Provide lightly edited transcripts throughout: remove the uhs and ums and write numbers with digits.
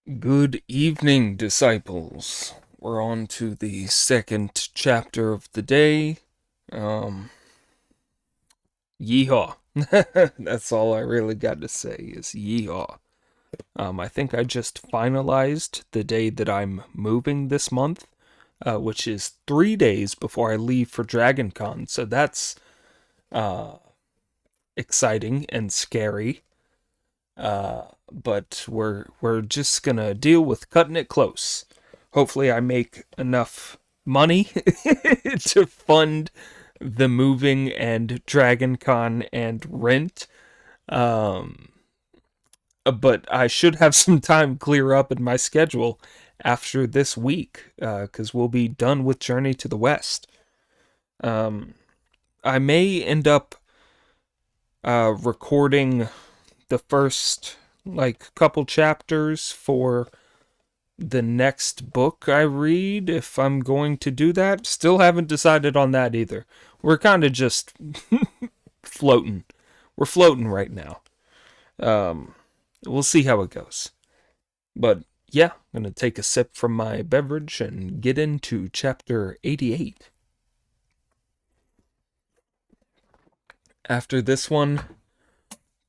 Good evening, disciples. We're on to the second chapter of the day. Um, Yeehaw. That's all I really got to say is yeehaw. I think I just finalized the day that I'm moving this month, which is 3 days before I leave for DragonCon. So that's uh, exciting and scary. But we're just gonna deal with cutting it close. Hopefully, I make enough money to fund the moving and Dragon Con and rent. Um, but I should have some time clear up in my schedule after this week, because we'll be done with Journey to the West. Um, I may end up recording the first couple chapters for the next book I read if I'm going to do that. Still haven't decided on that either. We're kind of just floating. We're floating right now. Um, we'll see how it goes. But yeah, I'm going to take a sip from my beverage and get into chapter 88. After this one,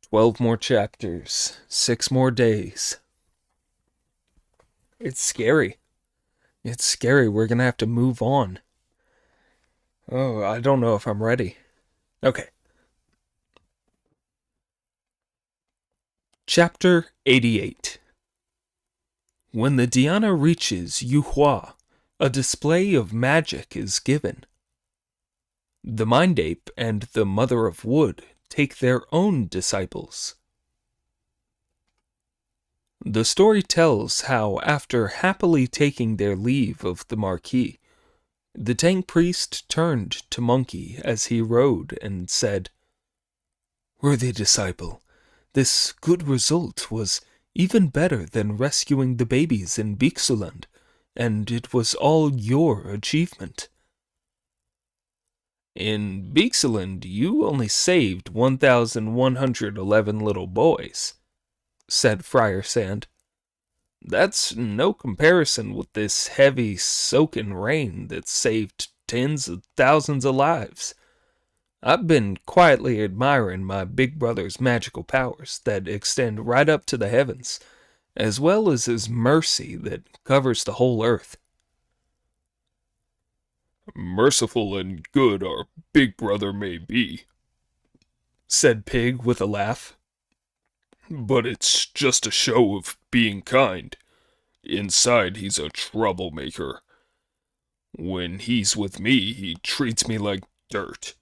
12 more chapters, 6 more days. It's scary. It's scary. We're going to have to move on. Oh, I don't know if I'm ready. Okay. Chapter 88. When the Diana reaches Yuhua, a display of magic is given. The Mind Ape and the Mother of Wood take their own disciples. The story tells how, after happily taking their leave of the Marquis, the Tank Priest turned to Monkey as he rode and said, "Worthy disciple, this good result was even better than rescuing the babies in Bixuland, and it was all your achievement." "In Bixuland, you only saved 1,111 little boys," said Friar Sand. "That's no comparison with this heavy, soaking rain that saved tens of thousands of lives. I've been quietly admiring my big brother's magical powers that extend right up to the heavens, as well as his mercy that covers the whole earth." "Merciful and good our big brother may be," said Pig with a laugh, "but it's just a show of being kind. Inside, he's a troublemaker. When he's with me, he treats me like dirt."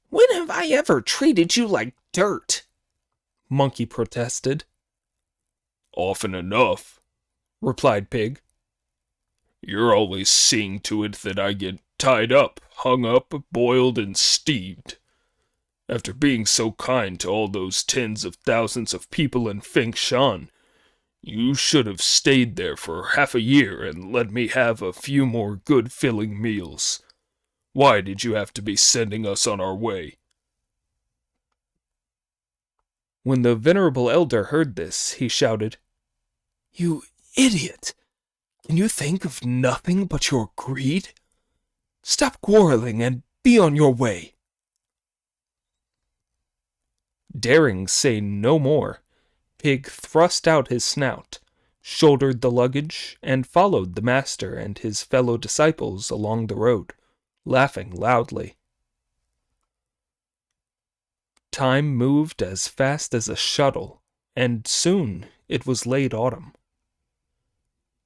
"When have I ever treated you like dirt?" Monkey protested. "Often enough," replied Pig. "You're always seeing to it that I get tied up, hung up, boiled, and steamed. After being so kind to all those tens of thousands of people in Fengshan, you should have stayed there for half a year and let me have a few more good filling meals. Why did you have to be sending us on our way?" When the venerable elder heard this, he shouted, "You idiot! Can you think of nothing but your greed? Stop quarreling and be on your way." Daring say no more, Pig thrust out his snout, shouldered the luggage, and followed the master and his fellow disciples along the road, laughing loudly. Time moved as fast as a shuttle, and soon it was late autumn.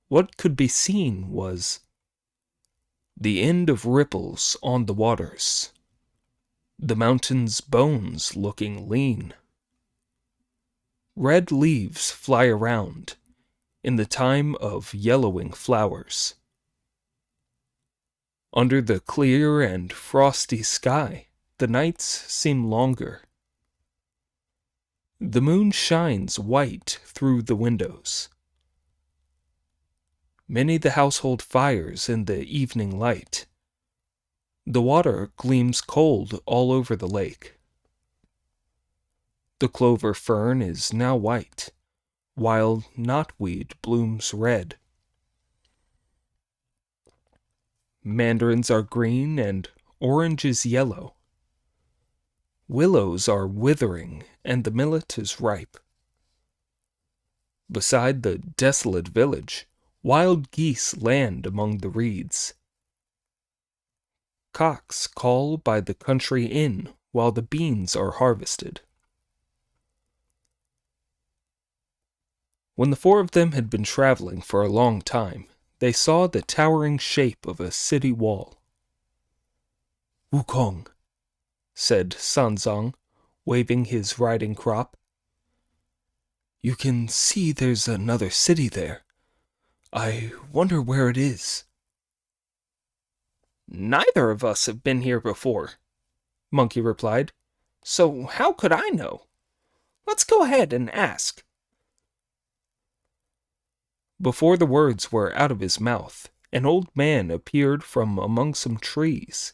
What could be seen was the end of ripples on the waters, the mountain's bones looking lean. Red leaves fly around in the time of yellowing flowers. Under the clear and frosty sky, the nights seem longer. The moon shines white through the windows. Many the household fires in the evening light. The water gleams cold all over the lake. The clover fern is now white, while knotweed blooms red. Mandarins are green and orange is yellow. Willows are withering and the millet is ripe. Beside the desolate village, wild geese land among the reeds. Cocks call by the country inn while the beans are harvested. When the four of them had been traveling for a long time, they saw the towering shape of a city wall. "Wukong," said Sanzang, waving his riding crop. "You can see there's another city there. I wonder where it is." "Neither of us have been here before," Monkey replied. "So how could I know? Let's go ahead and ask." Before the words were out of his mouth, an old man appeared from among some trees.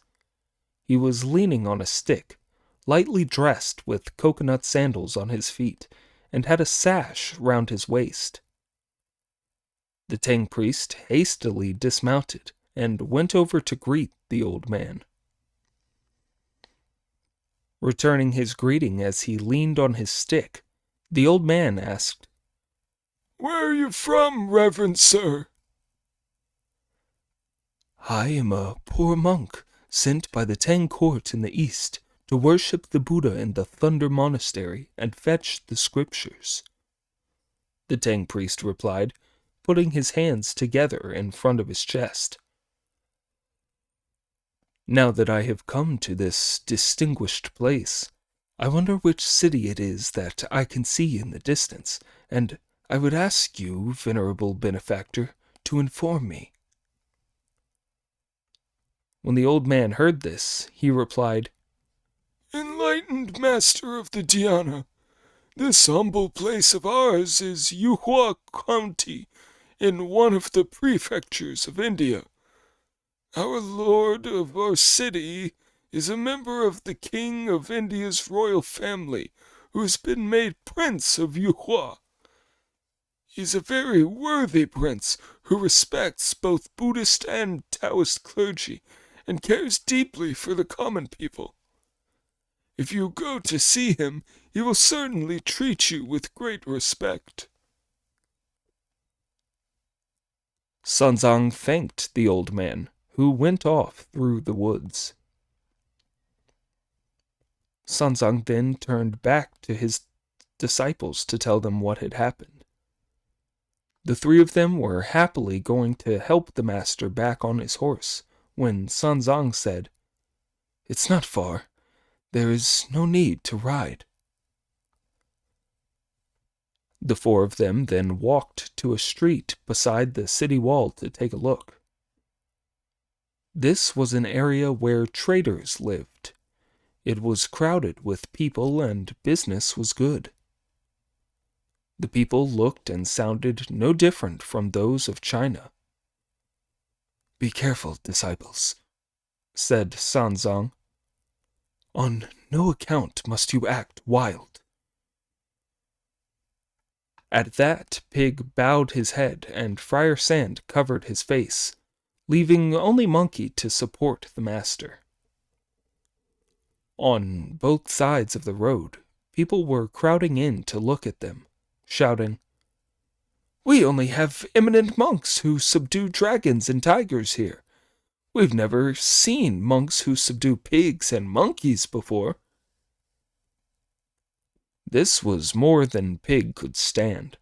He was leaning on a stick, lightly dressed with coconut sandals on his feet, and had a sash round his waist. The Tang priest hastily dismounted and went over to greet the old man. Returning his greeting as he leaned on his stick, the old man asked, "Where are you from, Reverend Sir?" "I am a poor monk sent by the Tang court in the east to worship the Buddha in the Thunder Monastery and fetch the scriptures," the Tang priest replied, putting his hands together in front of his chest. "Now that I have come to this distinguished place, I wonder which city it is that I can see in the distance, and I would ask you, venerable benefactor, to inform me." When the old man heard this, he replied, "Enlightened master of the Dhyana, this humble place of ours is Yuhua County in one of the prefectures of India. Our lord of our city is a member of the king of India's royal family who has been made prince of Yuhua. He's a very worthy prince who respects both Buddhist and Taoist clergy and cares deeply for the common people. If you go to see him, he will certainly treat you with great respect." Sanzang thanked the old man, who went off through the woods. Sanzang then turned back to his disciples to tell them what had happened. The three of them were happily going to help the master back on his horse, when Sanzang said, "It's not far. There is no need to ride." The four of them then walked to a street beside the city wall to take a look. This was an area where traders lived. It was crowded with people and business was good. The people looked and sounded no different from those of China. "Be careful, disciples," said Sanzang. "On no account must you act wild." At that, Pig bowed his head, and Friar Sand covered his face, leaving only Monkey to support the master. On both sides of the road, people were crowding in to look at them, shouting, "We only have eminent monks who subdue dragons and tigers here. We've never seen monks who subdue pigs and monkeys before." This was more than Pig could stand.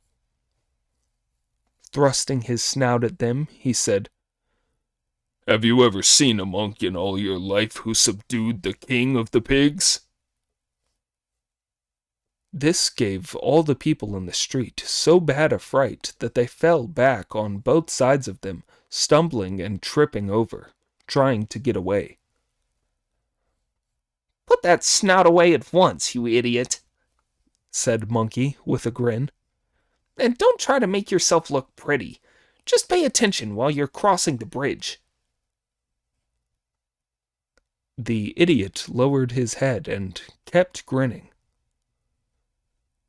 Thrusting his snout at them, he said, "Have you ever seen a monk in all your life who subdued the king of the pigs?" This gave all the people in the street so bad a fright that they fell back on both sides of them, stumbling and tripping over, trying to get away. "Put that snout away at once, you idiot," said Monkey with a grin. "And don't try to make yourself look pretty. Just pay attention while you're crossing the bridge." The idiot lowered his head and kept grinning.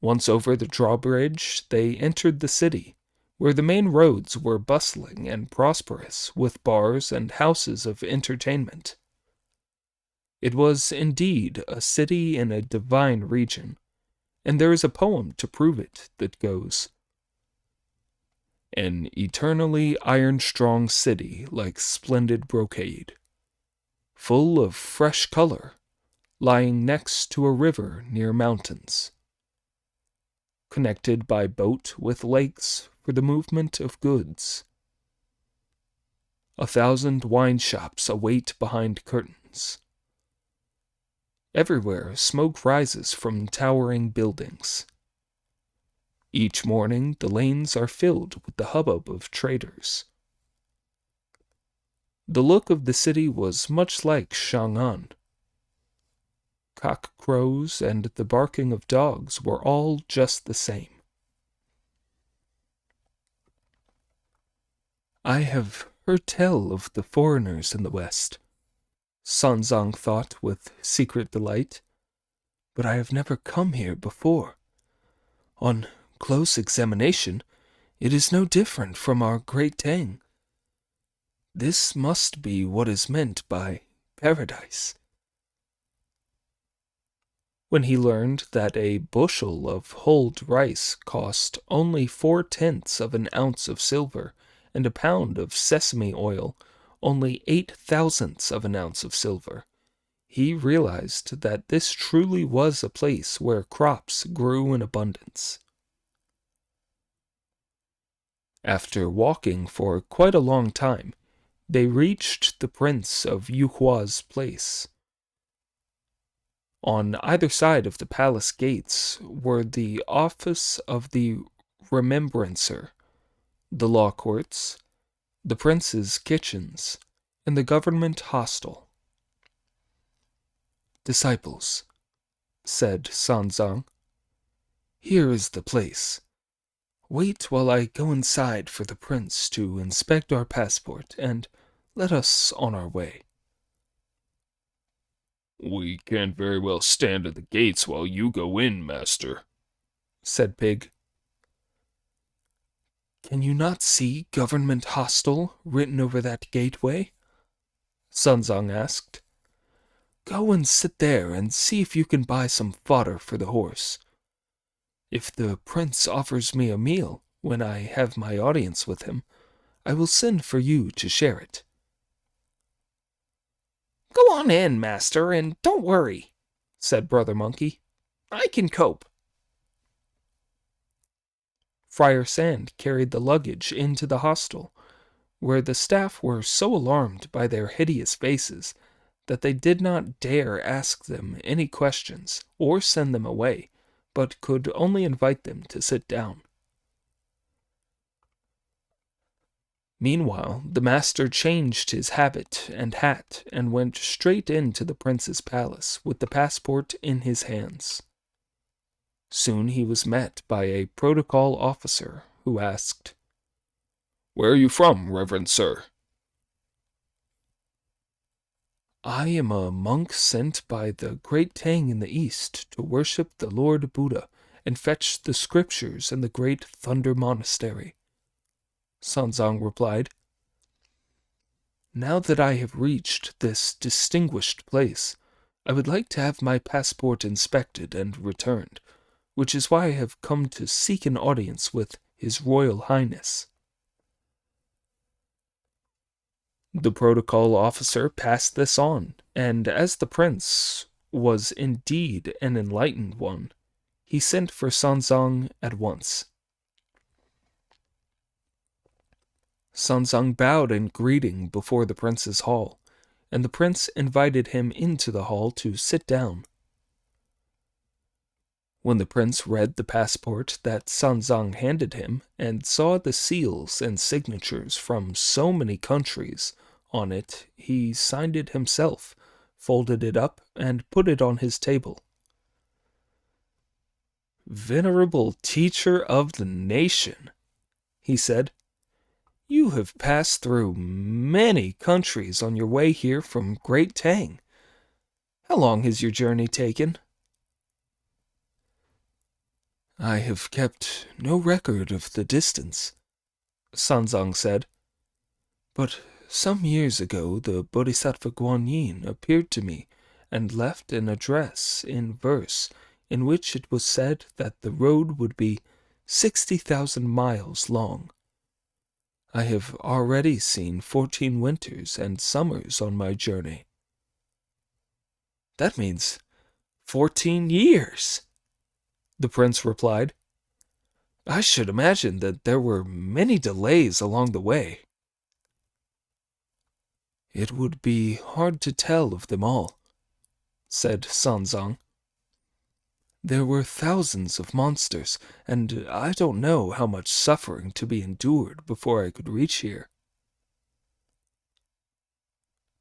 Once over the drawbridge, they entered the city, where the main roads were bustling and prosperous, with bars and houses of entertainment. It was indeed a city in a divine region, and there is a poem to prove it that goes, "An eternally iron-strong city like splendid brocade, full of fresh color, lying next to a river near mountains, connected by boat with lakes for the movement of goods. 1,000 wine shops await behind curtains. Everywhere smoke rises from towering buildings. Each morning the lanes are filled with the hubbub of traders." The look of the city was much like Chang'an. Cock crows and the barking of dogs were all just the same. "I have heard tell of the foreigners in the West," Sanzang thought with secret delight, "but I have never come here before. On close examination, it is no different from our great Tang. This must be what is meant by paradise." When he learned that a bushel of hulled rice cost only 4/10 of an ounce of silver, and a pound of sesame oil only 8/1000 of an ounce of silver, he realized that this truly was a place where crops grew in abundance. After walking for quite a long time, they reached the Prince of Yuhua's place. On either side of the palace gates were the office of the Remembrancer, the law courts, the prince's kitchens, and the government hostel. "Disciples," said Sanzang, "here is the place. Wait while I go inside for the prince to inspect our passport, and let us on our way." "We can't very well stand at the gates while you go in, master," said Pig. "Can you not see Government Hostel written over that gateway?" Sanzang asked. "Go and sit there and see if you can buy some fodder for the horse. If the prince offers me a meal when I have my audience with him, I will send for you to share it." "Go on in, master, and don't worry," said Brother Monkey. "I can cope." Friar Sand carried the luggage into the hostel, where the staff were so alarmed by their hideous faces that they did not dare ask them any questions or send them away, but could only invite them to sit down. Meanwhile, the master changed his habit and hat and went straight into the prince's palace with the passport in his hands. Soon he was met by a protocol officer who asked, "Where are you from, reverend sir?" "I am a monk sent by the great Tang in the east to worship the Lord Buddha and fetch the scriptures in the great Thunder Monastery," Sanzang replied. "Now that I have reached this distinguished place, I would like to have my passport inspected and returned, which is why I have come to seek an audience with His Royal Highness." The protocol officer passed this on, and as the prince was indeed an enlightened one, he sent for Sanzang at once. Sanzang bowed in greeting before the prince's hall, and the prince invited him into the hall to sit down. When the prince read the passport that Sanzang handed him and saw the seals and signatures from so many countries on it, he signed it himself, folded it up, and put it on his table. "Venerable teacher of the nation," he said, "you have passed through many countries on your way here from Great Tang. How long has your journey taken?" I have kept no record of the distance, Sanzang said. But some years ago the Bodhisattva Guanyin appeared to me and left an address in verse in which it was said that the road would be 60,000 miles long. I have already seen 14 winters and summers on my journey. That means 14 years, the prince replied. I should imagine that there were many delays along the way. It would be hard to tell of them all, said Sanzang. There were thousands of monsters, and I don't know how much suffering to be endured before I could reach here.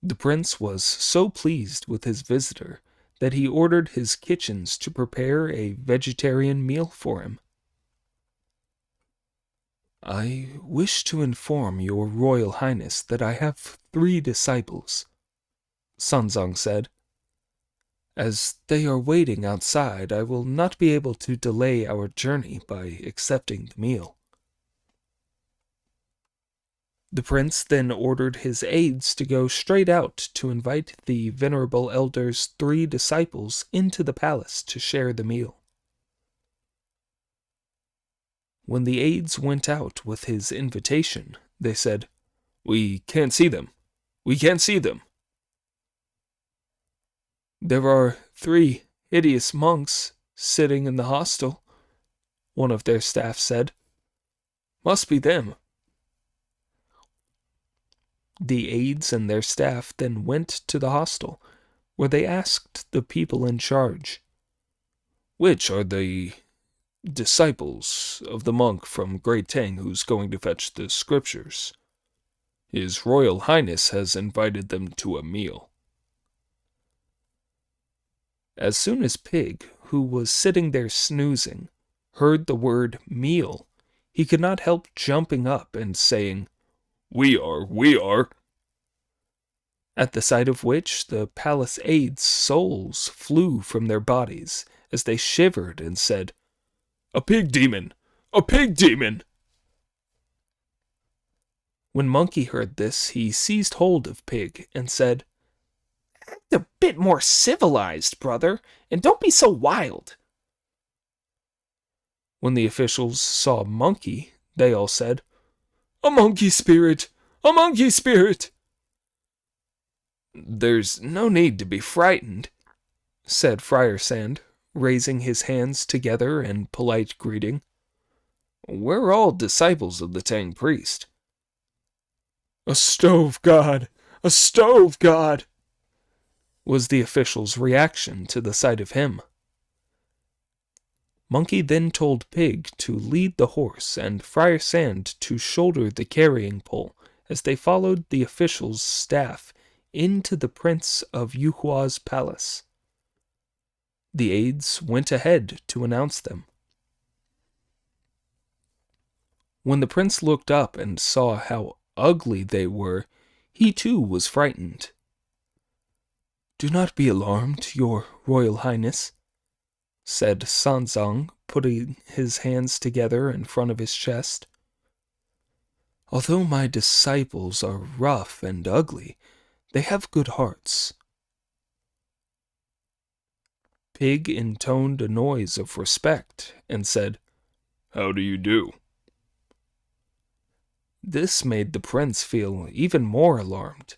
The prince was so pleased with his visitor that he ordered his kitchens to prepare a vegetarian meal for him. I wish to inform your Royal Highness that I have 3 disciples, Sanzang said. As they are waiting outside, I will not be able to delay our journey by accepting the meal. The prince then ordered his aides to go straight out to invite the venerable elder's 3 disciples into the palace to share the meal. When the aides went out with his invitation, they said, "We can't see them. We can't see them." "There are 3 hideous monks sitting in the hostel," one of their staff said. "Must be them." The aides and their staff then went to the hostel, where they asked the people in charge, "Which are the disciples of the monk from Great Tang who's going to fetch the scriptures? His Royal Highness has invited them to a meal." As soon as Pig, who was sitting there snoozing, heard the word meal, he could not help jumping up and saying, We are. At the sight of which the palace aides' souls flew from their bodies as they shivered and said, "A pig demon! A pig demon!" When Monkey heard this, he seized hold of Pig and said, "Act a bit more civilized, brother, and don't be so wild." When the officials saw Monkey, they all said, "A monkey spirit! A monkey spirit!" "There's no need to be frightened," said Friar Sand, raising his hands together in polite greeting. "We're all disciples of the Tang priest." "A stove god! A stove god!" was the official's reaction to the sight of him. Monkey then told Pig to lead the horse and Friar Sand to shoulder the carrying pole as they followed the official's staff into the Prince of Yuhua's palace. The aides went ahead to announce them. When the prince looked up and saw how ugly they were, he too was frightened. "Do not be alarmed, your Royal Highness," said Sanzang, putting his hands together in front of his chest. "Although my disciples are rough and ugly, they have good hearts." Pig intoned a noise of respect and said, "How do you do?" This made the prince feel even more alarmed.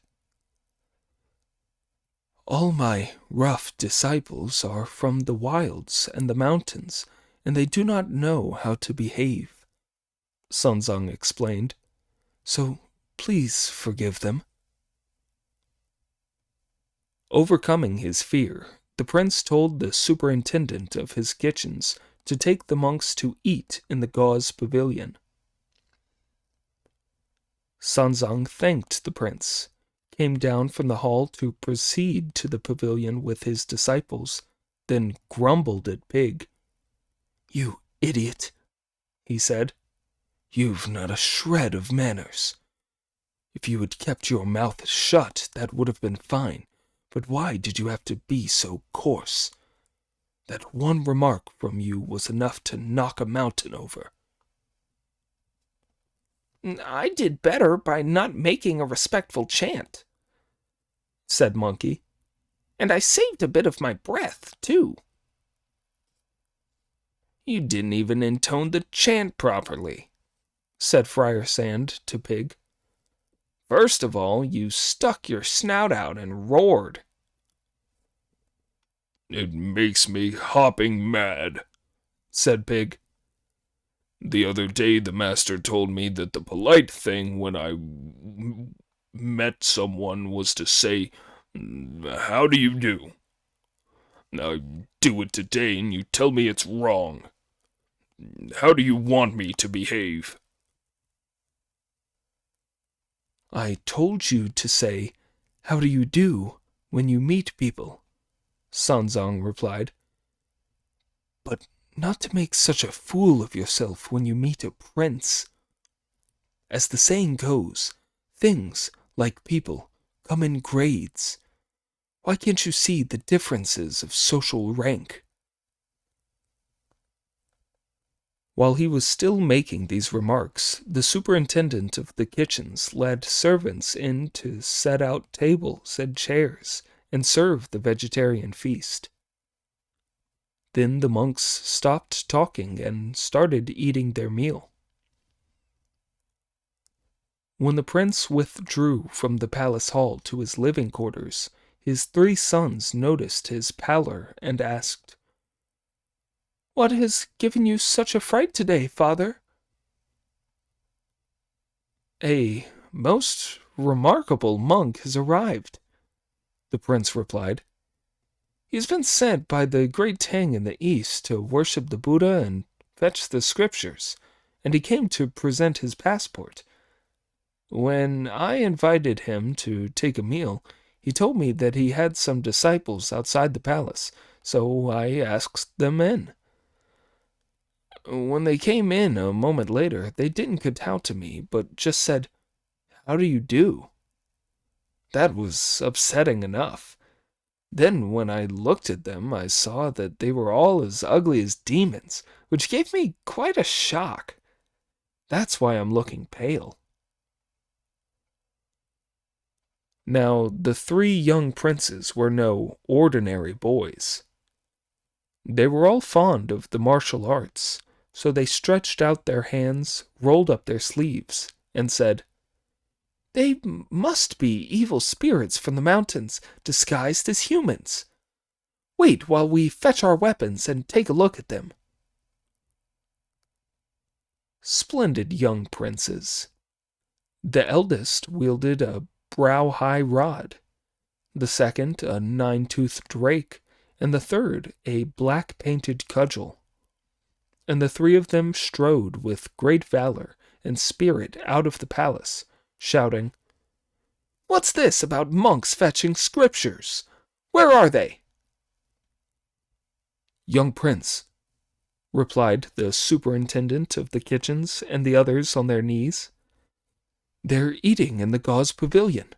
"All my rough disciples are from the wilds and the mountains, and they do not know how to behave," Sanzang explained. "So please forgive them." Overcoming his fear, the prince told the superintendent of his kitchens to take the monks to eat in the gauze pavilion. Sanzang thanked the prince, came down from the hall to proceed to the pavilion with his disciples, then grumbled at Pig. "You idiot," he said. "You've not a shred of manners. If you had kept your mouth shut, that would have been fine, but why did you have to be so coarse? that one remark from you was enough to knock a mountain over." "I did better by not making a respectful chant," said Monkey. "And I saved a bit of my breath, too." "You didn't even intone the chant properly," said Friar Sand to Pig. "First of all, you stuck your snout out and roared." "It makes me hopping mad," said Pig. "The other day the master told me that the polite thing when I met someone was to say, 'How do you do?' I do it today and you tell me it's wrong. How do you want me to behave?" "I told you to say, 'How do you do?' when you meet people," Sanzong replied. "But not to make such a fool of yourself when you meet a prince. As the saying goes, things, like people, come in grades. Why can't you see the differences of social rank?" While he was still making these remarks, the superintendent of the kitchens led servants in to set out tables and chairs and serve the vegetarian feast. Then the monks stopped talking and started eating their meal. When the prince withdrew from the palace hall to his living quarters, his 3 sons noticed his pallor and asked, "What has given you such a fright today, father?" "A most remarkable monk has arrived," the prince replied. "He has been sent by the great Tang in the east to worship the Buddha and fetch the scriptures, and he came to present his passport. When I invited him to take a meal, he told me that he had some disciples outside the palace, so I asked them in. When they came in a moment later, they didn't kowtow to me, but just said, 'How do you do?' That was upsetting enough. Then when I looked at them, I saw that they were all as ugly as demons, which gave me quite a shock. That's why I'm looking pale." Now, the 3 young princes were no ordinary boys. They were all fond of the martial arts, so they stretched out their hands, rolled up their sleeves, and said, "They must be evil spirits from the mountains, disguised as humans. Wait while we fetch our weapons and take a look at them." Splendid young princes. The eldest wielded a brow-high rod, the second a 9-toothed drake, and the third a black-painted cudgel. And the 3 of them strode with great valor and spirit out of the palace, shouting, "What's this about monks fetching scriptures? Where are they?" "Young prince," replied the superintendent of the kitchens and the others on their knees, "they're eating in the gauze pavilion."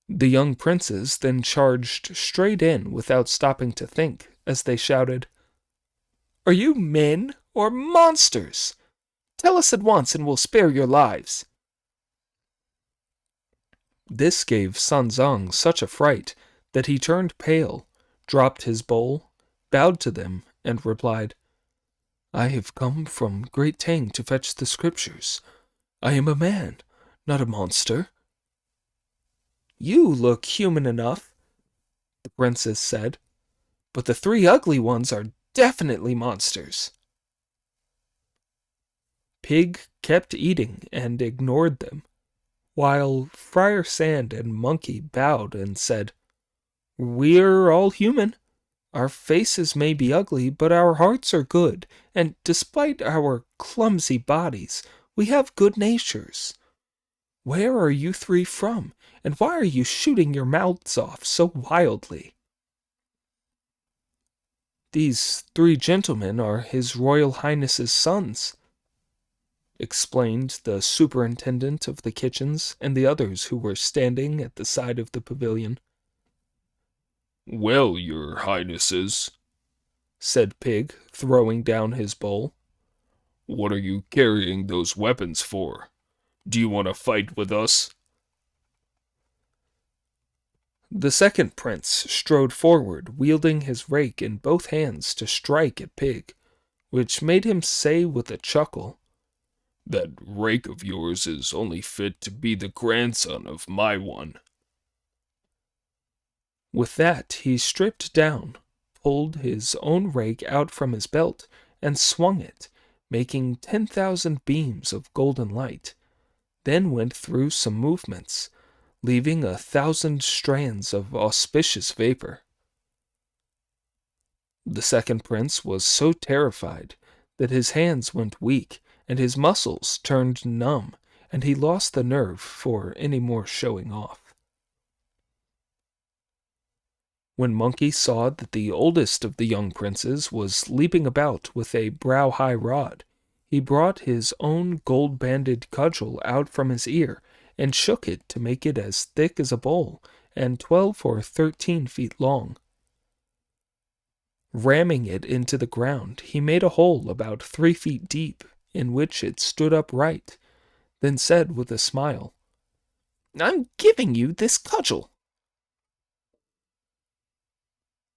The young princes then charged straight in without stopping to think, as they shouted, "Are you men or monsters? Tell us at once and we'll spare your lives." This gave Sanzang such a fright that he turned pale, dropped his bowl, bowed to them, and replied, "I have come from Great Tang to fetch the scriptures. I am a man, not a monster." "You look human enough," the princess said, "but the 3 ugly ones are definitely monsters." Pig kept eating and ignored them, while Friar Sand and Monkey bowed and said, "We're all human. Our faces may be ugly, but our hearts are good, and despite our clumsy bodies, we have good natures. Where are you 3 from, and why are you shooting your mouths off so wildly?" "These 3 gentlemen are His Royal Highness's sons," explained the superintendent of the kitchens and the others who were standing at the side of the pavilion. Well, your highnesses, said Pig, throwing down his bowl, what are you carrying those weapons for? Do you want to fight with us? The second prince strode forward, wielding his rake in both hands to strike at Pig, which made him say with a chuckle, That rake of yours is only fit to be the grandson of my one. With that, he stripped down, pulled his own rake out from his belt, and swung it, making 10,000 beams of golden light, then went through some movements, leaving 1,000 strands of auspicious vapor. The second prince was so terrified that his hands went weak and his muscles turned numb, and he lost the nerve for any more showing off. When Monkey saw that the oldest of the young princes was leaping about with a brow-high rod, he brought his own gold-banded cudgel out from his ear and shook it to make it as thick as a bowl and 12 or 13 feet long. Ramming it into the ground, he made a hole about 3 feet deep in which it stood upright, then said with a smile, "I'm giving you this cudgel."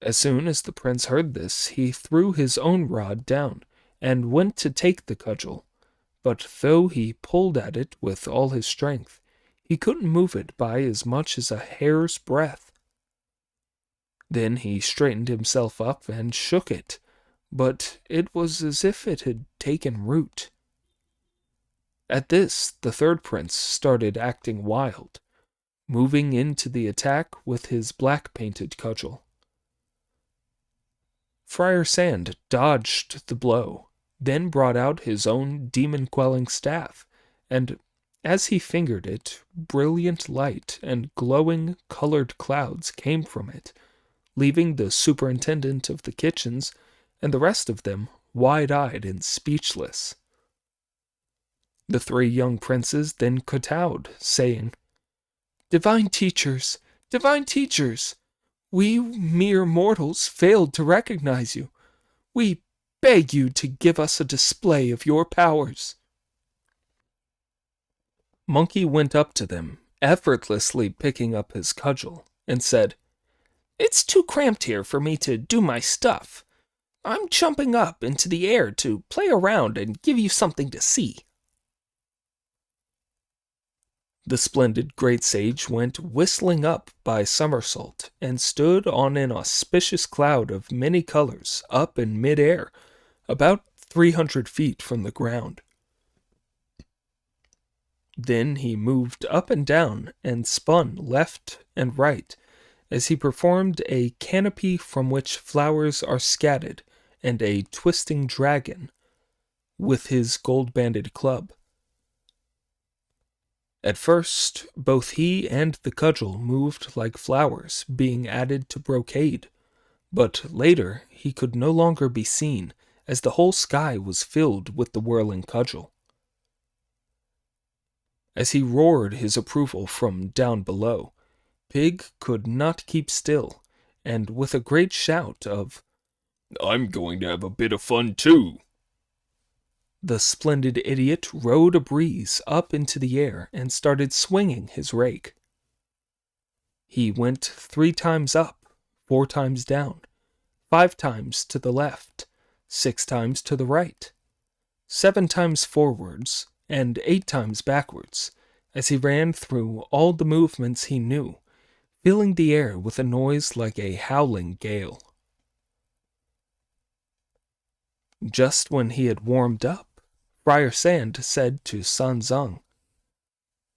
As soon as the prince heard this, he threw his own rod down and went to take the cudgel, but though he pulled at it with all his strength, he couldn't move it by as much as a hair's breadth. Then he straightened himself up and shook it, but it was as if it had taken root. At this, the third prince started acting wild, moving into the attack with his black-painted cudgel. Friar Sand dodged the blow, then brought out his own demon-quelling staff, and as he fingered it, brilliant light and glowing colored clouds came from it, leaving the superintendent of the kitchens and the rest of them wide-eyed and speechless. The 3 young princes then kowtowed, saying, "Divine teachers, divine teachers! We mere mortals failed to recognize you. We beg you to give us a display of your powers." Monkey went up to them, effortlessly picking up his cudgel, and said, "It's too cramped here for me to do my stuff. I'm jumping up into the air to play around and give you something to see." The splendid great sage went whistling up by somersault and stood on an auspicious cloud of many colors up in mid-air, about 300 feet from the ground. Then he moved up and down and spun left and right as he performed a canopy from which flowers are scattered and a twisting dragon with his gold-banded club. At first, both he and the cudgel moved like flowers being added to brocade, but later he could no longer be seen as the whole sky was filled with the whirling cudgel. As he roared his approval from down below, Pig could not keep still, and with a great shout of, "I'm going to have a bit of fun too," the splendid idiot rode a breeze up into the air and started swinging his rake. He went 3 times up, 4 times down, 5 times to the left, 6 times to the right, 7 times forwards, and 8 times backwards, as he ran through all the movements he knew, filling the air with a noise like a howling gale. Just when he had warmed up, Friar Sand said to San Zong,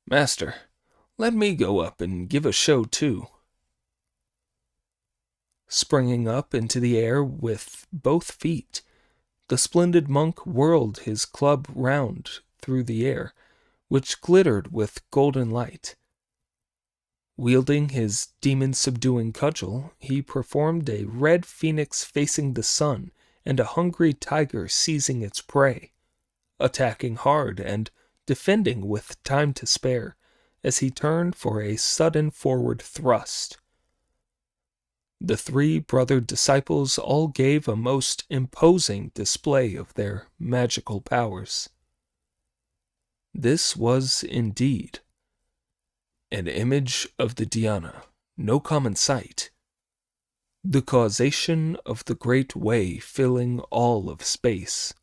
"Master, let me go up and give a show too." Springing up into the air with both feet, the splendid monk whirled his club round through the air, which glittered with golden light. Wielding his demon-subduing cudgel, he performed a red phoenix facing the sun and a hungry tiger seizing its prey, attacking hard and defending with time to spare, as he turned for a sudden forward thrust. The three brother disciples all gave a most imposing display of their magical powers. This was indeed an image of the Dhyana, no common sight, the causation of the great way filling all of space.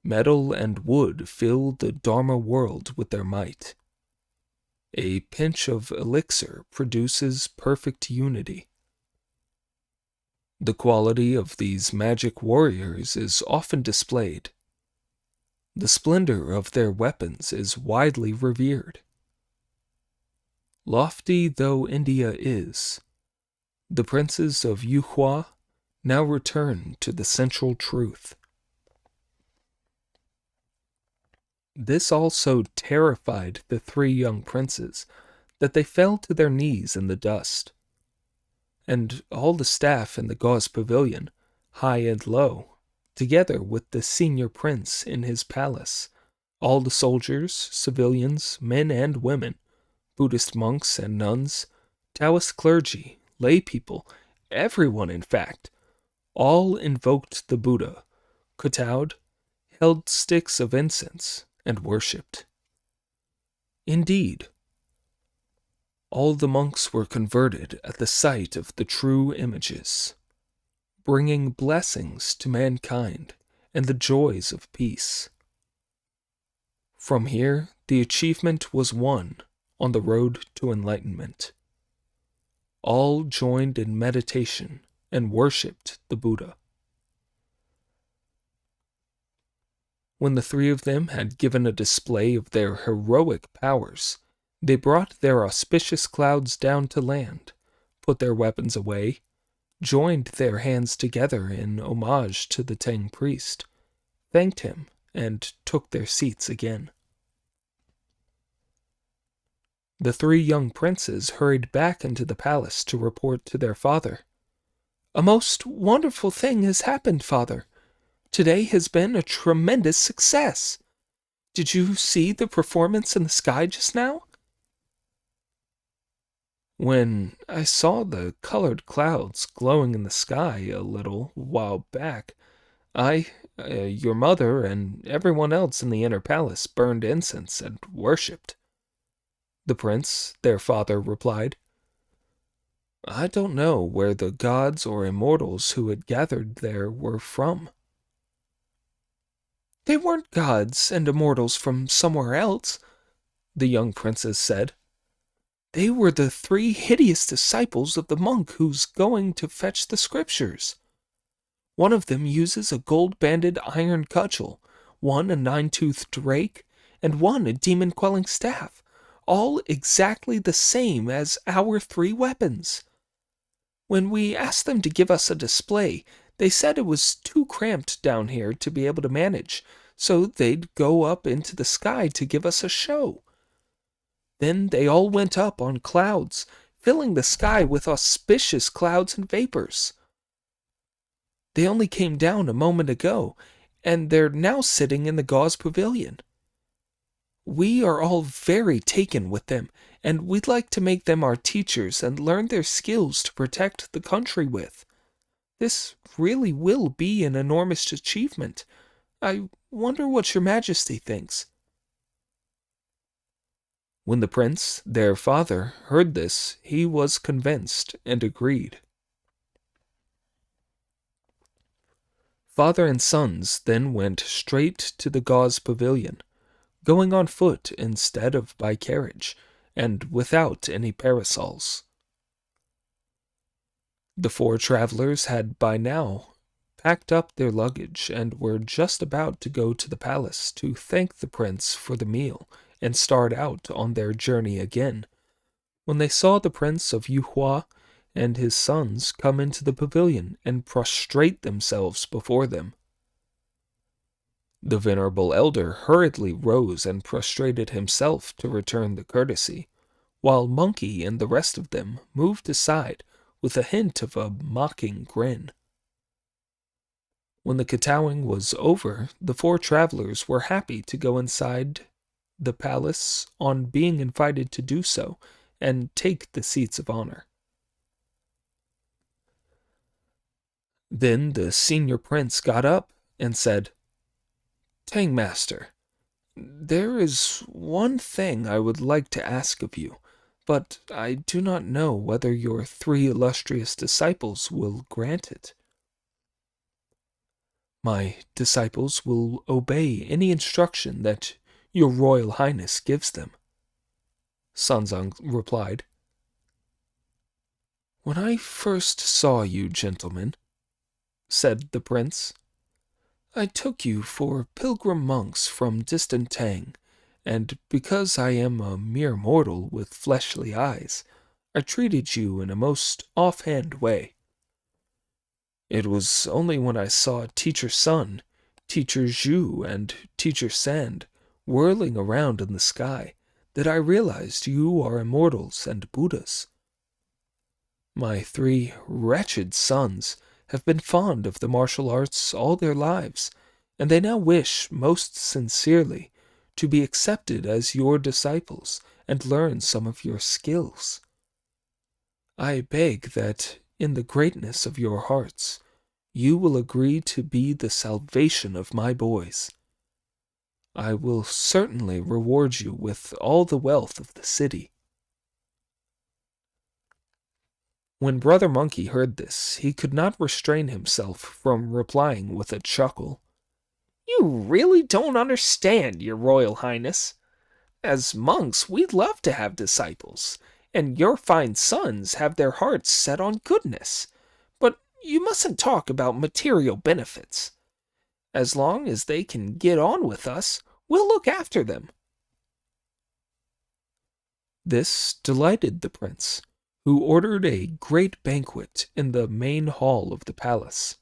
Metal and wood fill the Dharma world with their might. A pinch of elixir produces perfect unity. The quality of these magic warriors is often displayed. The splendor of their weapons is widely revered. Lofty though India is, the princes of Yuhua now return to the central truth. This also terrified the three young princes, that they fell to their knees in the dust. And all the staff in the gauze pavilion, high and low, together with the senior prince in his palace, all the soldiers, civilians, men and women, Buddhist monks and nuns, Taoist clergy, lay people, everyone in fact, all invoked the Buddha, kowtowed, held sticks of incense, and worshipped. Indeed, all the monks were converted at the sight of the true images, bringing blessings to mankind and the joys of peace. From here, the achievement was won on the road to enlightenment. All joined in meditation and worshipped the Buddha. When the three of them had given a display of their heroic powers, they brought their auspicious clouds down to land, put their weapons away, joined their hands together in homage to the Tang priest, thanked him, and took their seats again. The three young princes hurried back into the palace to report to their father. "A most wonderful thing has happened, father. Today has been a tremendous success. Did you see the performance in the sky just now?" "When I saw the colored clouds glowing in the sky a little while back, your mother, and everyone else in the inner palace burned incense and worshipped," the prince, their father, replied. "I don't know where the gods or immortals who had gathered there were from." "They weren't gods and immortals from somewhere else," the young princess said. "They were the three hideous disciples of the monk who's going to fetch the scriptures. One of them uses a gold-banded iron cudgel, one a nine-toothed rake, and one a demon-quelling staff, all exactly the same as our three weapons. When we asked them to give us a display, they said it was too cramped down here to be able to manage, so they'd go up into the sky to give us a show. Then they all went up on clouds, filling the sky with auspicious clouds and vapors. They only came down a moment ago, and they're now sitting in the gauze pavilion. We are all very taken with them, and we'd like to make them our teachers and learn their skills to protect the country with. This really will be an enormous achievement. I wonder what your majesty thinks." When the prince, their father, heard this, he was convinced and agreed. Father and sons then went straight to the gauze pavilion, going on foot instead of by carriage, and without any parasols. The four travelers had by now packed up their luggage and were just about to go to the palace to thank the prince for the meal and start out on their journey again, when they saw the Prince of Yuhua and his sons come into the pavilion and prostrate themselves before them. The venerable elder hurriedly rose and prostrated himself to return the courtesy, while Monkey and the rest of them moved aside with a hint of a mocking grin. When the kowtowing was over, the four travelers were happy to go inside the palace on being invited to do so and take the seats of honor. Then the senior prince got up and said, Tang Master, there is one thing I would like to ask of you, but I do not know whether your 3 illustrious disciples will grant it. My disciples will obey any instruction that your Royal Highness gives them, Sanzang replied. When I first saw you, gentlemen, said the prince, I took you for pilgrim monks from distant Tang, and because I am a mere mortal with fleshly eyes, I treated you in a most offhand way. It was only when I saw Teacher Sun, Teacher Zhu, and Teacher Sand whirling around in the sky that I realized you are immortals and Buddhas. My 3 wretched sons have been fond of the martial arts all their lives, and they now wish most sincerely to be accepted as your disciples and learn some of your skills. I beg that, in the greatness of your hearts, you will agree to be the salvation of my boys. I will certainly reward you with all the wealth of the city. When Brother Monkey heard this, he could not restrain himself from replying with a chuckle. You really don't understand, Your Royal Highness. As monks, we love to have disciples, and your fine sons have their hearts set on goodness. But you mustn't talk about material benefits. As long as they can get on with us, we'll look after them. This delighted the prince, who ordered a great banquet in the main hall of the palace.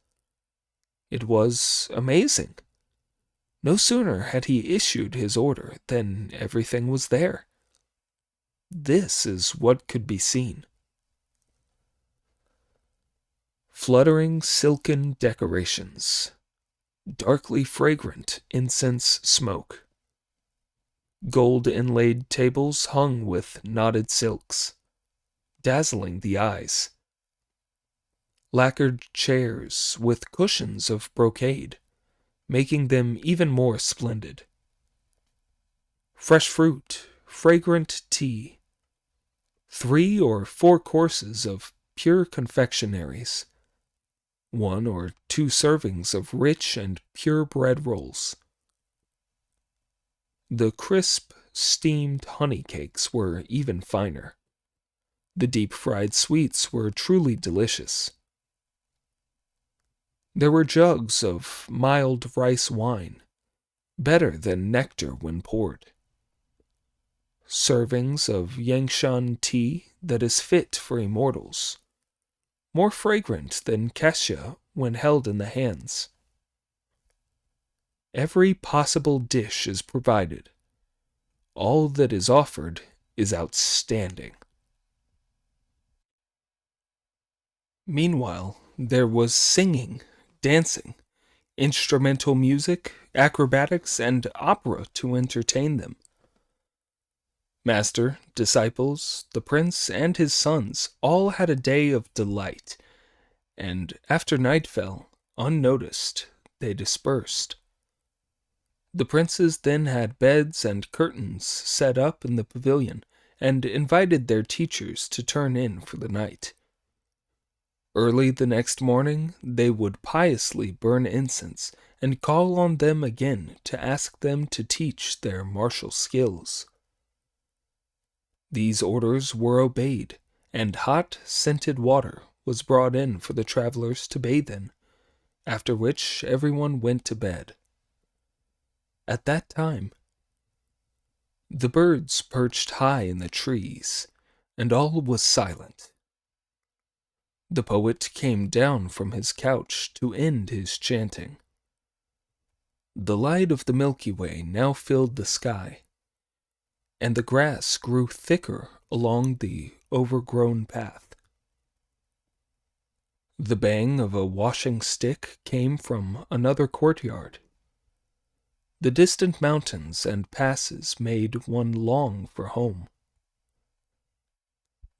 It was amazing. No sooner had he issued his order than everything was there. This is what could be seen. Fluttering silken decorations, darkly fragrant incense smoke, gold-inlaid tables hung with knotted silks, dazzling the eyes, lacquered chairs with cushions of brocade, making them even more splendid, fresh fruit, fragrant tea, 3 or 4 courses of pure confectionaries, 1 or 2 servings of rich and pure bread rolls. The crisp, steamed honey cakes were even finer. The deep-fried sweets were truly delicious. There were jugs of mild rice wine, better than nectar when poured. Servings of Yangshan tea that is fit for immortals, more fragrant than cassia when held in the hands. Every possible dish is provided. All that is offered is outstanding. Meanwhile, there was singing, dancing, instrumental music, acrobatics, and opera to entertain them. Master, disciples, the prince, and his sons all had a day of delight, and after night fell, unnoticed, they dispersed. The princes then had beds and curtains set up in the pavilion, and invited their teachers to turn in for the night. Early the next morning, they would piously burn incense and call on them again to ask them to teach their martial skills. These orders were obeyed, and hot, scented water was brought in for the travelers to bathe in, after which everyone went to bed. At that time, the birds perched high in the trees, and all was silent. The poet came down from his couch to end his chanting. The light of the Milky Way now filled the sky, and the grass grew thicker along the overgrown path. The bang of a washing stick came from another courtyard. The distant mountains and passes made one long for home.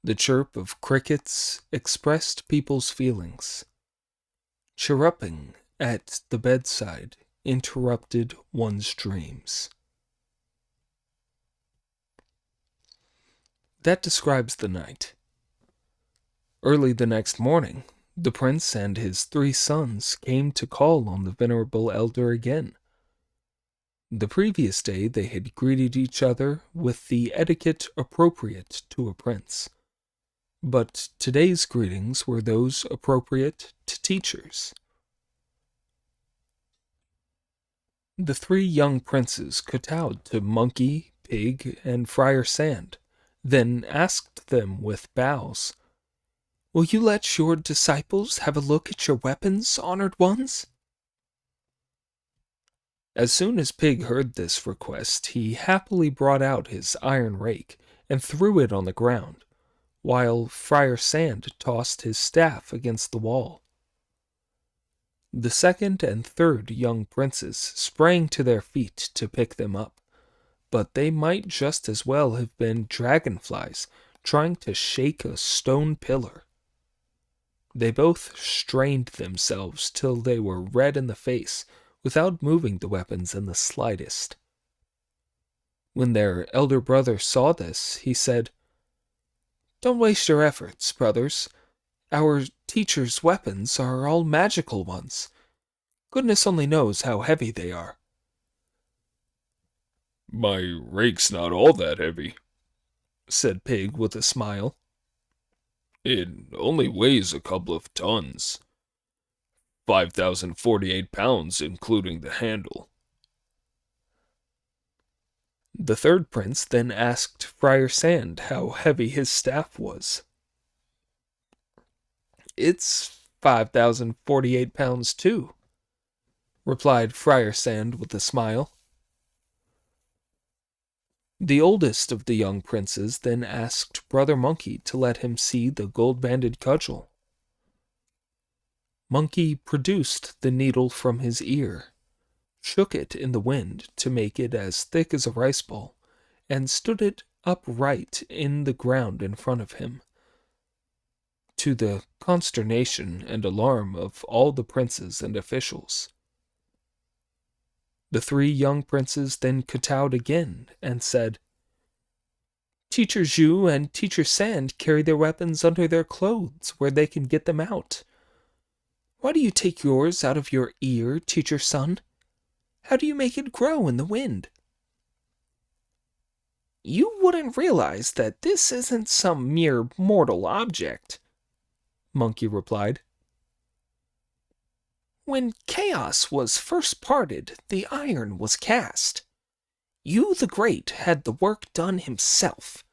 The chirp of crickets expressed people's feelings. Chirruping at the bedside interrupted one's dreams. That describes the night. Early the next morning, the prince and his 3 sons came to call on the venerable elder again. The previous day they had greeted each other with the etiquette appropriate to a prince, but today's greetings were those appropriate to teachers. The 3 young princes kowtowed to Monkey, Pig, and Friar Sand, then asked them with bows, "Will you let your disciples have a look at your weapons, honored ones?" As soon as Pig heard this request, he happily brought out his iron rake and threw it on the ground, while Friar Sand tossed his staff against the wall. The 2nd and 3rd young princes sprang to their feet to pick them up, but they might just as well have been dragonflies trying to shake a stone pillar. They both strained themselves till they were red in the face without moving the weapons in the slightest. When their elder brother saw this, he said, "Don't waste your efforts, brothers. Our teacher's weapons are all magical ones. Goodness only knows how heavy they are." "My rake's not all that heavy," said Pig with a smile. "It only weighs a couple of tons. 5,048 pounds, including the handle." The 3rd prince then asked Friar Sand how heavy his staff was. "It's 5,048 pounds too," replied Friar Sand with a smile. The oldest of the young princes then asked Brother Monkey to let him see the gold-banded cudgel. Monkey produced the needle from his ear, shook it in the wind to make it as thick as a rice ball, and stood it upright in the ground in front of him, to the consternation and alarm of all the princes and officials. The 3 young princes then kowtowed again and said, "Teacher Zhu and Teacher Sand carry their weapons under their clothes where they can get them out. Why do you take yours out of your ear, Teacher Sun? How do you make it grow in the wind?" "You wouldn't realize that this isn't some mere mortal object," Monkey replied. "When chaos was first parted, the iron was cast. Yu the Great had the work done himself.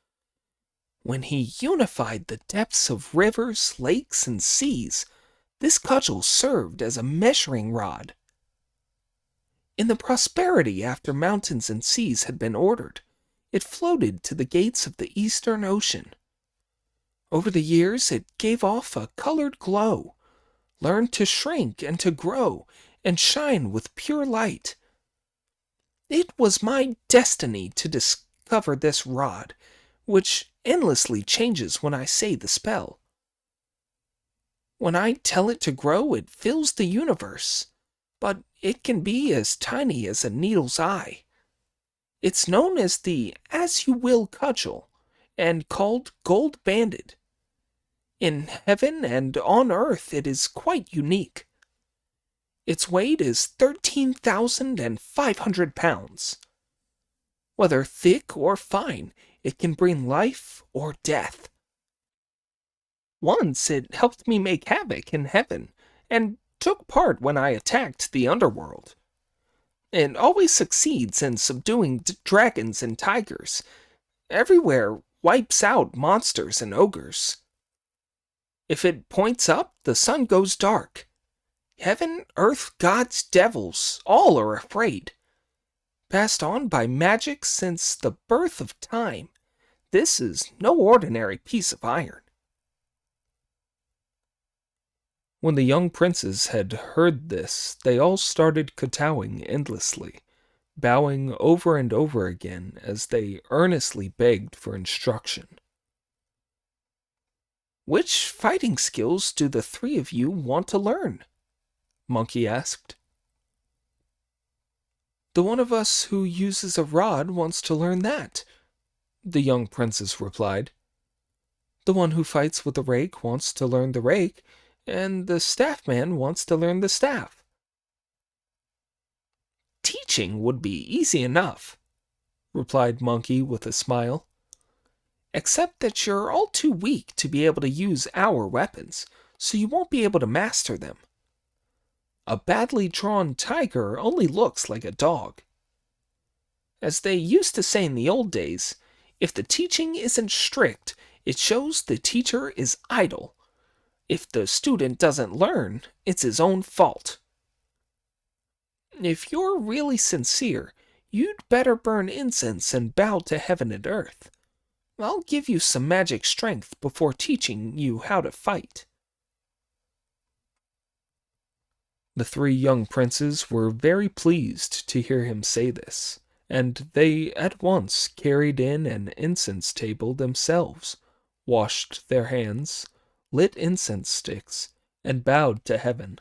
When he unified the depths of rivers, lakes, and seas, this cudgel served as a measuring rod. In the prosperity after mountains and seas had been ordered, it floated to the gates of the Eastern Ocean. Over the years, it gave off a colored glow, learned to shrink and to grow, and shine with pure light. It was my destiny to discover this rod, which endlessly changes when I say the spell. When I tell it to grow, it fills the universe, but it can be as tiny as a needle's eye. It's known as the As-You-Will cudgel, and called gold-banded. In heaven and on earth it is quite unique. Its weight is 13,500 pounds. Whether thick or fine, it can bring life or death. Once it helped me make havoc in heaven, and took part when I attacked the underworld. It always succeeds in subduing dragons and tigers. Everywhere wipes out monsters and ogres. If it points up, the sun goes dark. Heaven, earth, gods, devils, all are afraid. Passed on by magic since the birth of time, this is no ordinary piece of iron." When the young princes had heard this, they all started kowtowing endlessly, bowing over and over again as they earnestly begged for instruction. "Which fighting skills do the 3 of you want to learn?" Monkey asked. The one of us who uses a rod wants to learn that, the young princess replied. The one who fights with a rake wants to learn the rake, and the staff man wants to learn the staff. Teaching would be easy enough, replied Monkey with a smile. Except that you're all too weak to be able to use our weapons, so you won't be able to master them. A badly drawn tiger only looks like a dog. As they used to say in the old days, if the teaching isn't strict, it shows the teacher is idle. If the student doesn't learn, it's his own fault. If you're really sincere, you'd better burn incense and bow to heaven and earth. I'll give you some magic strength before teaching you how to fight. The three young princes were very pleased to hear him say this, and they at once carried in an incense table themselves, washed their hands, lit incense sticks, and bowed to heaven.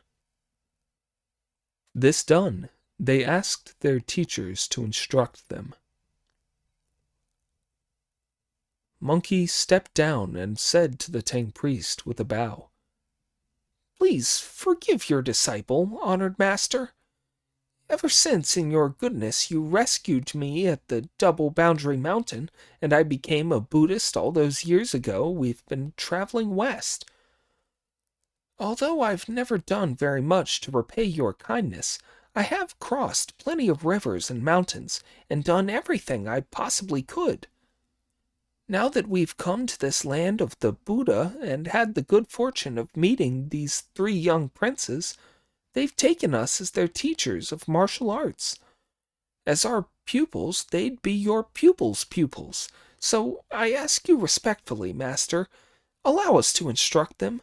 This done, they asked their teachers to instruct them. Monkey stepped down and said to the Tang priest with a bow, Please forgive your disciple, honored master. Ever since, in your goodness, you rescued me at the Double Boundary Mountain, and I became a Buddhist all those years ago, we've been traveling west. Although I've never done very much to repay your kindness, I have crossed plenty of rivers and mountains, and done everything I possibly could. Now that we've come to this land of the Buddha and had the good fortune of meeting these three young princes, they've taken us as their teachers of martial arts. As our pupils, they'd be your pupils' pupils. So I ask you respectfully, master, allow us to instruct them.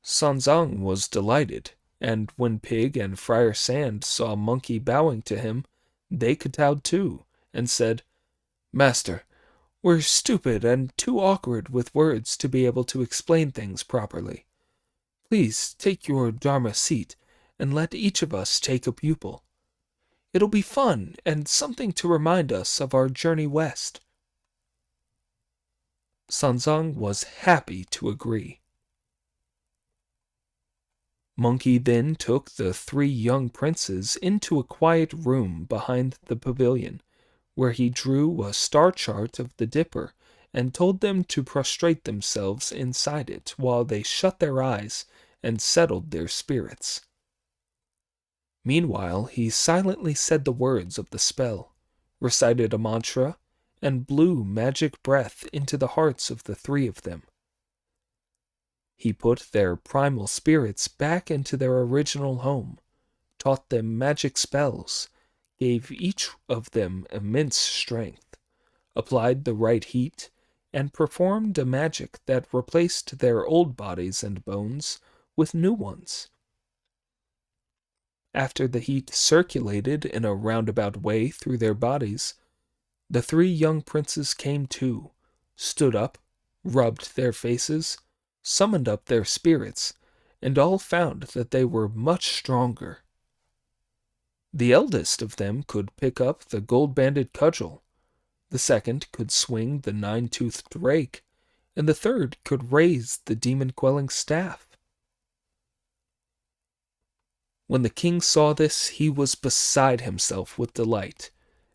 Sanzang was delighted, and when Pig and Friar Sand saw Monkey bowing to him, they kowtowed too, and said, Master, we're stupid and too awkward with words to be able to explain things properly. Please take your Dharma seat and let each of us take a pupil. It'll be fun and something to remind us of our journey west. Sanzang was happy to agree. Monkey then took the three young princes into a quiet room behind the pavilion, where he drew a star chart of the Dipper and told them to prostrate themselves inside it while they shut their eyes and settled their spirits. Meanwhile, he silently said the words of the spell, recited a mantra, and blew magic breath into the hearts of the three of them. He put their primal spirits back into their original home, taught them magic spells, gave each of them immense strength, applied the right heat, and performed a magic that replaced their old bodies and bones with new ones. After the heat circulated in a roundabout way through their bodies, the three young princes came to, stood up, rubbed their faces, summoned up their spirits, and all found that they were much stronger. The eldest of them could pick up the gold-banded cudgel, the second could swing the nine-toothed rake, and the third could raise the demon-quelling staff. When the king saw this, he was beside himself with delight,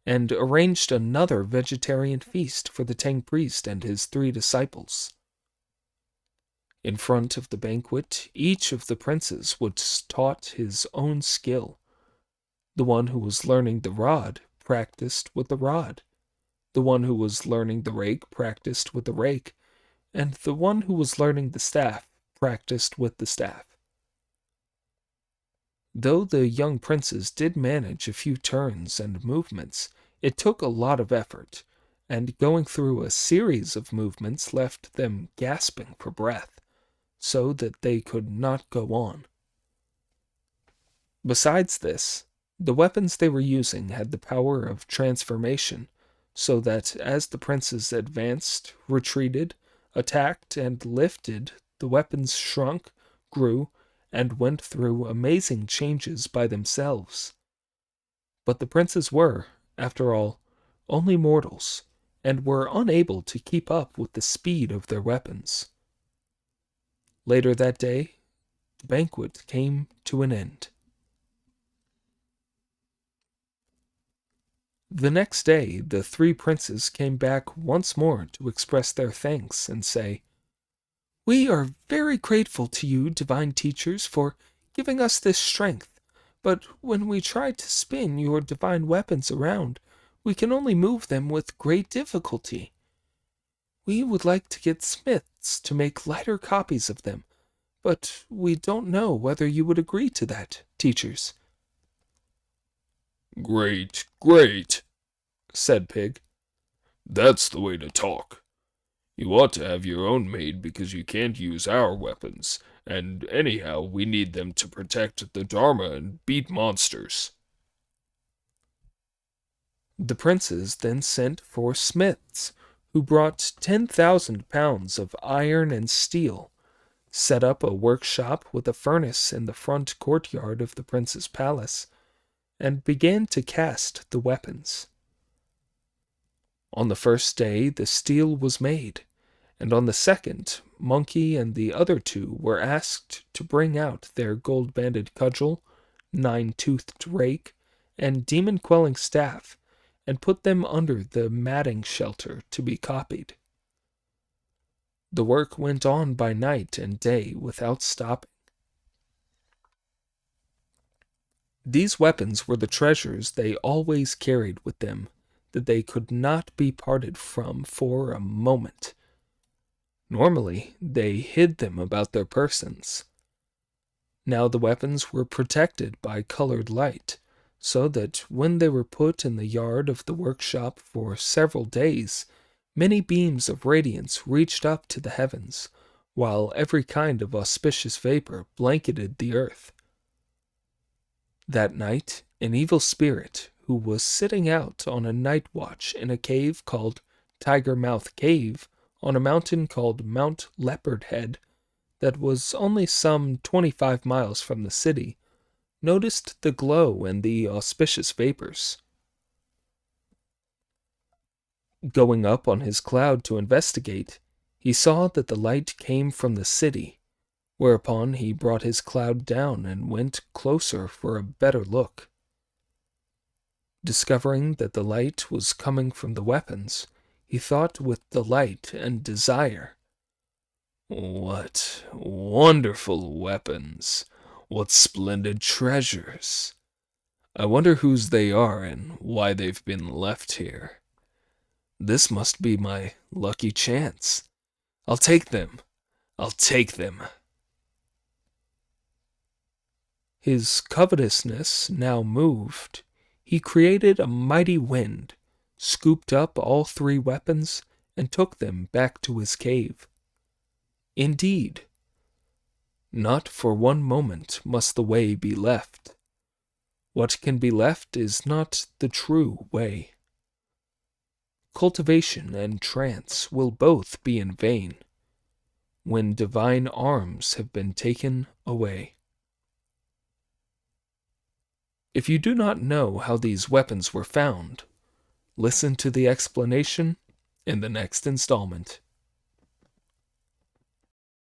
and arranged another vegetarian feast for the Tang priest and his three disciples. In front of the banquet, each of the princes was taught his own skill. The one who was learning the rod practiced with the rod. The one who was learning the rake practiced with the rake, and the one who was learning the staff practiced with the staff. Though the young princes did manage a few turns and movements, it took a lot of effort, and going through a series of movements left them gasping for breath, so that they could not go on. Besides this, the weapons they were using had the power of transformation, so that as the princes advanced, retreated, attacked, and lifted, the weapons shrunk, grew, and went through amazing changes by themselves. But the princes were, after all, only mortals, and were unable to keep up with the speed of their weapons. Later that day, the banquet came to an end. The next day, the three princes came back once more to express their thanks and say, "We are very grateful to you, divine teachers, for giving us this strength, but when we try to spin your divine weapons around, we can only move them with great difficulty. We would like to get smiths to make lighter copies of them, but we don't know whether you would agree to that, teachers." Great, great, said Pig. That's the way to talk. You ought to have your own made because you can't use our weapons, and anyhow we need them to protect the Dharma and beat monsters. The princes then sent for smiths, who brought 10,000 pounds of iron and steel, set up a workshop with a furnace in the front courtyard of the prince's palace, and began to cast the weapons. On the first day the steel was made, and on the second, Monkey and the other two were asked to bring out their gold-banded cudgel, nine-toothed rake, and demon-quelling staff, and put them under the matting shelter to be copied. The work went on by night and day without stopping. These weapons were the treasures they always carried with them, that they could not be parted from for a moment. Normally, they hid them about their persons. Now the weapons were protected by colored light, so that when they were put in the yard of the workshop for several days, many beams of radiance reached up to the heavens, while every kind of auspicious vapor blanketed the earth. That night, an evil spirit, who was sitting out on a night watch in a cave called Tiger Mouth Cave, on a mountain called Mount Leopard Head, that was only some 25 miles from the city, noticed the glow and the auspicious vapors. Going up on his cloud to investigate, he saw that the light came from the city, whereupon he brought his cloud down and went closer for a better look. Discovering that the light was coming from the weapons, he thought with delight and desire, "What wonderful weapons! What splendid treasures! I wonder whose they are and why they've been left here. This must be my lucky chance. I'll take them! I'll take them!" His covetousness now moved, he created a mighty wind, scooped up all three weapons, and took them back to his cave. Indeed, not for one moment must the way be left. What can be left is not the true way. Cultivation and trance will both be in vain when divine arms have been taken away. If you do not know how these weapons were found, listen to the explanation in the next installment.